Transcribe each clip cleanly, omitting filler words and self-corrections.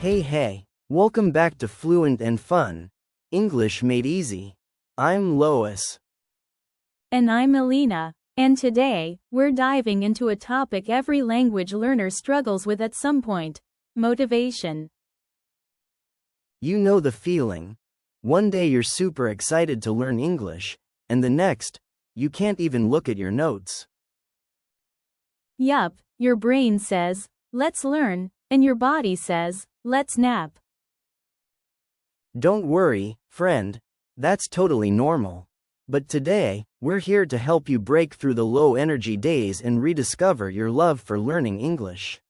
Hey, welcome back to Fluent and Fun, English Made Easy. I'm Lois. And I'm Alina, and today, we're diving into a topic every language learner struggles with at some point: motivation. You know the feeling. One day you're super excited to learn English, and the next, you can't even look at your notes. Yup, your brain says, let's learn, and your body says, let's nap. Don't worry, friend, that's totally normal. But today, we're here to help you break through the low-energy days and rediscover your love for learning English.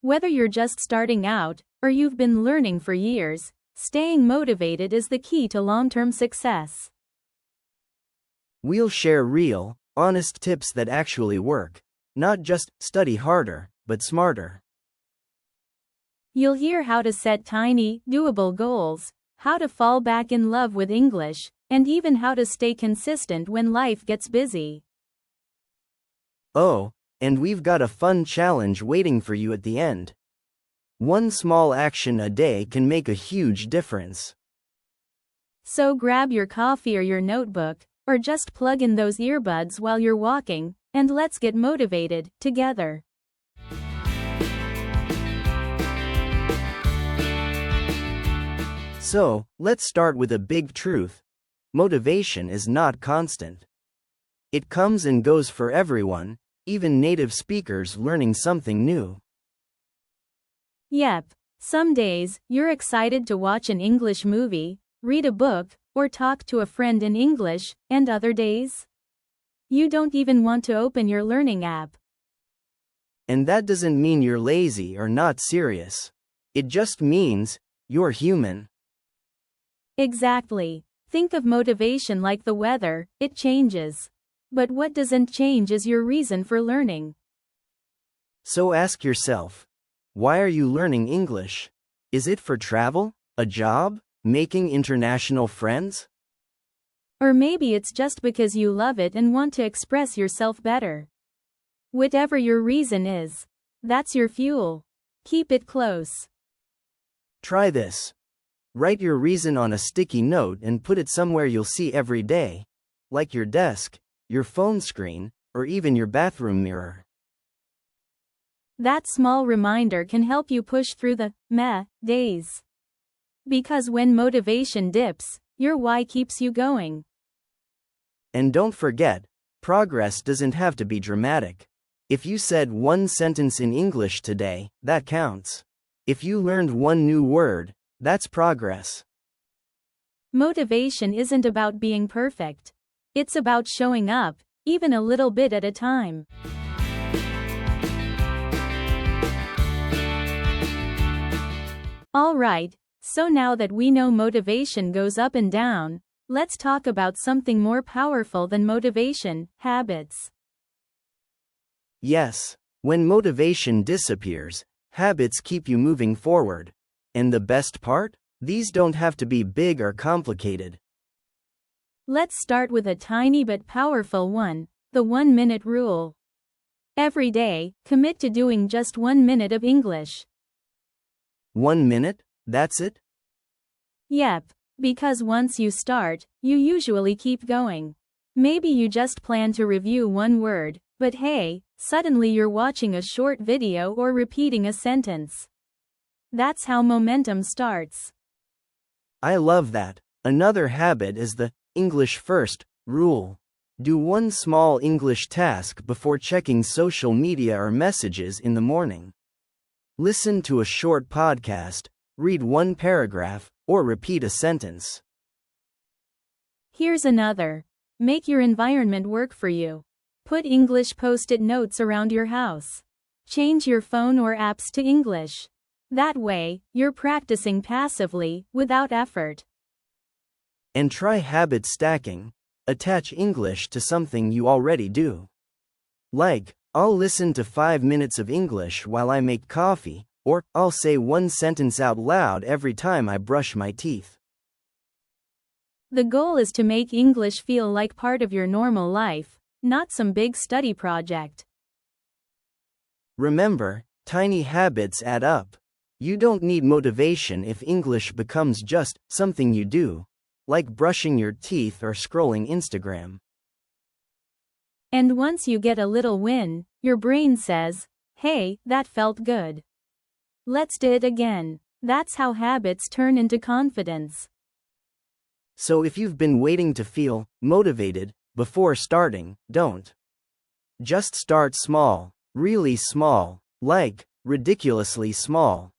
Whether you're just starting out, or you've been learning for years, staying motivated is the key to long-term success. We'll share real, honest tips that actually work. Not just study harder, but smarter. You'll hear how to set tiny, doable goals, how to fall back in love with English, and even how to stay consistent when life gets busy. Oh, and we've got a fun challenge waiting for you at the end. One small action a day can make a huge difference. So grab your coffee or your notebook, or just plug in those earbuds while you're walking, and let's get motivated together. So, let's start with a big truth. Motivation is not constant. It comes and goes for everyone, even native speakers learning something new. Yep, some days, you're excited to watch an English movie, read a book, or talk to a friend in English, and other days, you don't even want to open your learning app. And that doesn't mean you're lazy or not serious. It just means you're human. Exactly. Think of motivation like the weather, it changes. But what doesn't change is your reason for learning. So ask yourself, why are you learning English? Is it for travel, a job, making international friends? Or maybe it's just because you love it and want to express yourself better. Whatever your reason is, that's your fuel. Keep it close. Try this. Write your reason on a sticky note and put it somewhere you'll see every day, like your desk, your phone screen, or even your bathroom mirror. That small reminder can help you push through the meh days. Because when motivation dips, your why keeps you going. And don't forget, progress doesn't have to be dramatic. If you said one sentence in English today, that counts. If you learned one new word, that's progress. Motivation isn't about being perfect. It's about showing up, even a little bit at a time. Alright, so now that we know motivation goes up and down, let's talk about something more powerful than motivation: habits. Yes, when motivation disappears, habits keep you moving forward. And the best part? These don't have to be big or complicated. Let's start with a tiny but powerful one: the 1-minute rule. Every day, commit to doing just 1 minute of English. 1 minute? That's it? Yep, because once you start, you usually keep going. Maybe you just plan to review one word, but hey, suddenly you're watching a short video or repeating a sentence. That's how momentum starts. I love that. Another habit is the English first rule. Do one small English task before checking social media or messages in the morning. Listen to a short podcast, read one paragraph, or repeat a sentence. Here's another. Make your environment work for you. Put English post-it notes around your house. Change your phone or apps to English. That way, you're practicing passively, without effort. And try habit stacking. Attach English to something you already do. Like, I'll listen to 5 minutes of English while I make coffee, or I'll say one sentence out loud every time I brush my teeth. The goal is to make English feel like part of your normal life, not some big study project. Remember, tiny habits add up. You don't need motivation if English becomes just something you do, like brushing your teeth or scrolling Instagram. And once you get a little win, your brain says, "Hey, that felt good. Let's do it again." That's how habits turn into confidence. So if you've been waiting to feel motivated before starting, don't. Just start small, really small, like ridiculously small.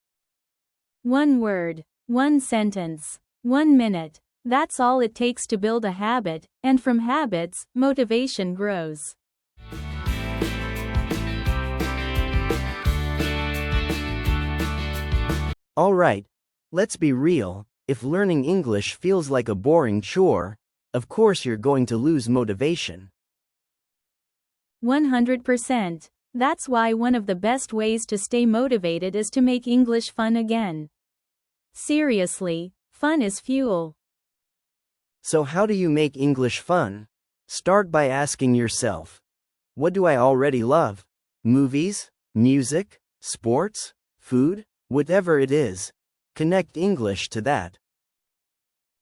One word, one sentence, 1 minute. That's all it takes to build a habit, and from habits, motivation grows. Alright, let's be real. If learning English feels like a boring chore, of course you're going to lose motivation. 100%. That's why one of the best ways to stay motivated is to make English fun again. Seriously, fun is fuel. So how do you make English fun? Start by asking yourself, what do I already love? Movies? Music? Sports? Food? Whatever it is. Connect English to that.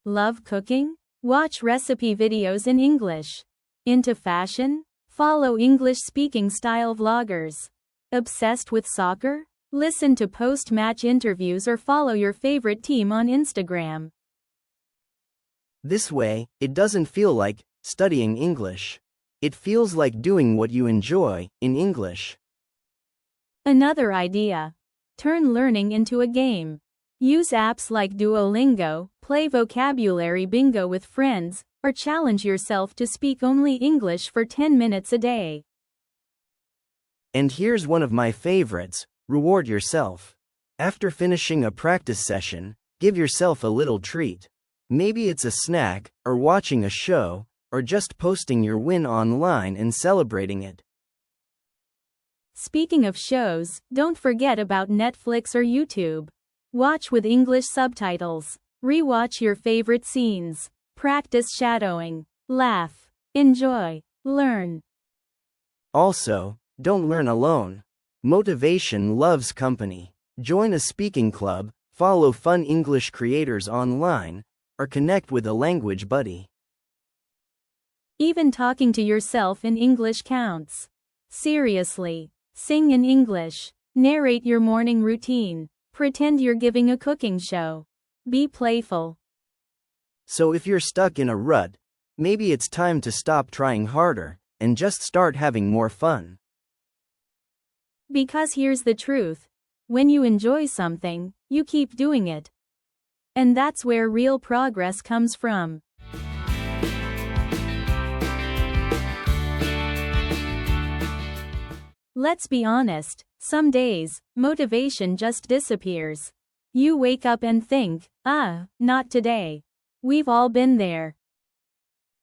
Love cooking? Watch recipe videos in English. Into fashion? Follow English-speaking style vloggers. Obsessed with soccer? Listen to post-match interviews or follow your favorite team on Instagram. This way, it doesn't feel like studying English. It feels like doing what you enjoy in English. Another idea. Turn learning into a game. Use apps like Duolingo, play vocabulary bingo with friends, or challenge yourself to speak only English for 10 minutes a day. And here's one of my favorites, reward yourself. After finishing a practice session, give yourself a little treat. Maybe it's a snack, or watching a show, or just posting your win online and celebrating it. Speaking of shows, don't forget about Netflix or YouTube. Watch with English subtitles. Rewatch your favorite scenes. Practice shadowing. Laugh. Enjoy. Learn. Also, don't learn alone. Motivation loves company. Join a speaking club, follow fun English creators online, or connect with a language buddy. Even talking to yourself in English counts. Seriously. Sing in English. Narrate your morning routine. Pretend you're giving a cooking show. Be playful. So if you're stuck in a rut, maybe it's time to stop trying harder and just start having more fun. Because here's the truth. When you enjoy something, you keep doing it. And that's where real progress comes from. Let's be honest, some days, motivation just disappears. You wake up and think, not today. We've all been there.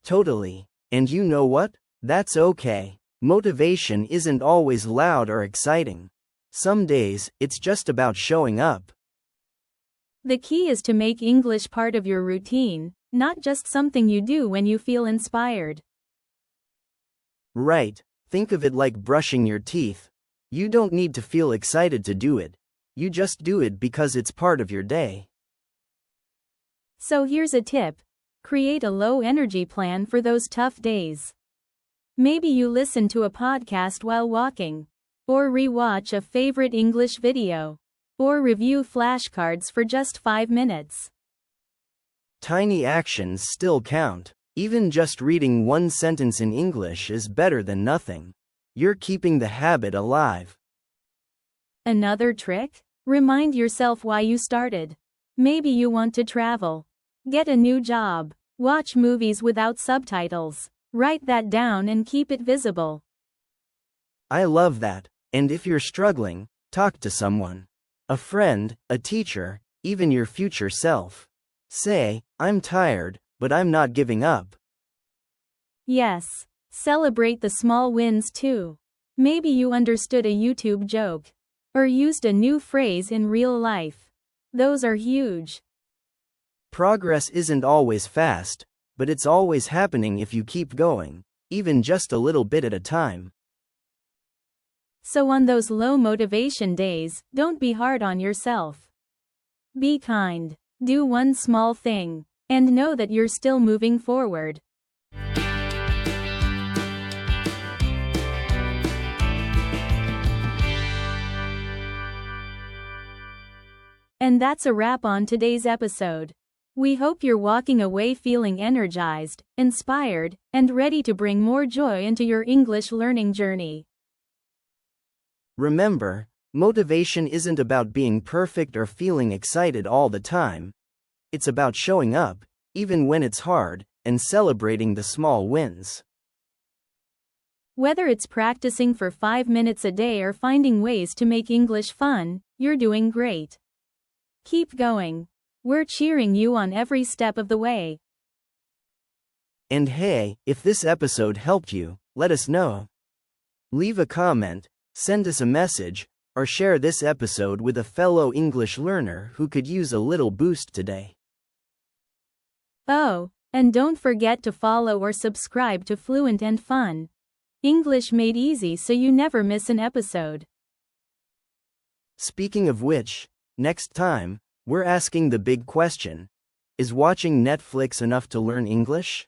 Totally. And you know what? That's okay. Motivation isn't always loud or exciting. Some days, it's just about showing up. The key is to make English part of your routine, not just something you do when you feel inspired. Right. Think of it like brushing your teeth. You don't need to feel excited to do it. You just do it because it's part of your day. So here's a tip. Create a low-energy plan for those tough days. Maybe you listen to a podcast while walking. Or rewatch a favorite English video. Or review flashcards for just 5 minutes. Tiny actions still count. Even just reading one sentence in English is better than nothing. You're keeping the habit alive. Another trick? Remind yourself why you started. Maybe you want to travel. Get a new job. Watch movies without subtitles. Write that down and keep it visible. I love that. And if you're struggling, talk to someone. A friend, a teacher, even your future self. Say, I'm tired, but I'm not giving up. Yes. Celebrate the small wins too. Maybe you understood a YouTube joke. Or used a new phrase in real life. Those are huge. Progress isn't always fast, but it's always happening if you keep going. even just a little bit at a time. So on those low motivation days, don't be hard on yourself. Be kind. Do one small thing. And know that you're still moving forward. And that's a wrap on today's episode. We hope you're walking away feeling energized, inspired, and ready to bring more joy into your English learning journey. Remember, motivation isn't about being perfect or feeling excited all the time. It's about showing up, even when it's hard, and celebrating the small wins. Whether it's practicing for 5 minutes a day or finding ways to make English fun, you're doing great. Keep going. We're cheering you on every step of the way. And hey, if this episode helped you, let us know. Leave a comment, send us a message, or share this episode with a fellow English learner who could use a little boost today. Oh, and don't forget to follow or subscribe to Fluent and Fun. English made easy so you never miss an episode. Speaking of which, next time, we're asking the big question: is watching Netflix enough to learn English?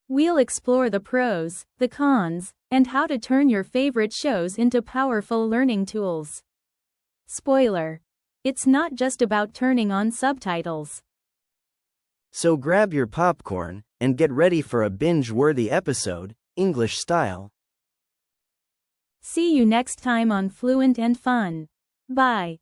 We'll explore the pros, the cons, and how to turn your favorite shows into powerful learning tools. Spoiler: it's not just about turning on subtitles. So grab your popcorn and get ready for a binge-worthy episode, English style. See you next time on Fluent and Fun. Bye.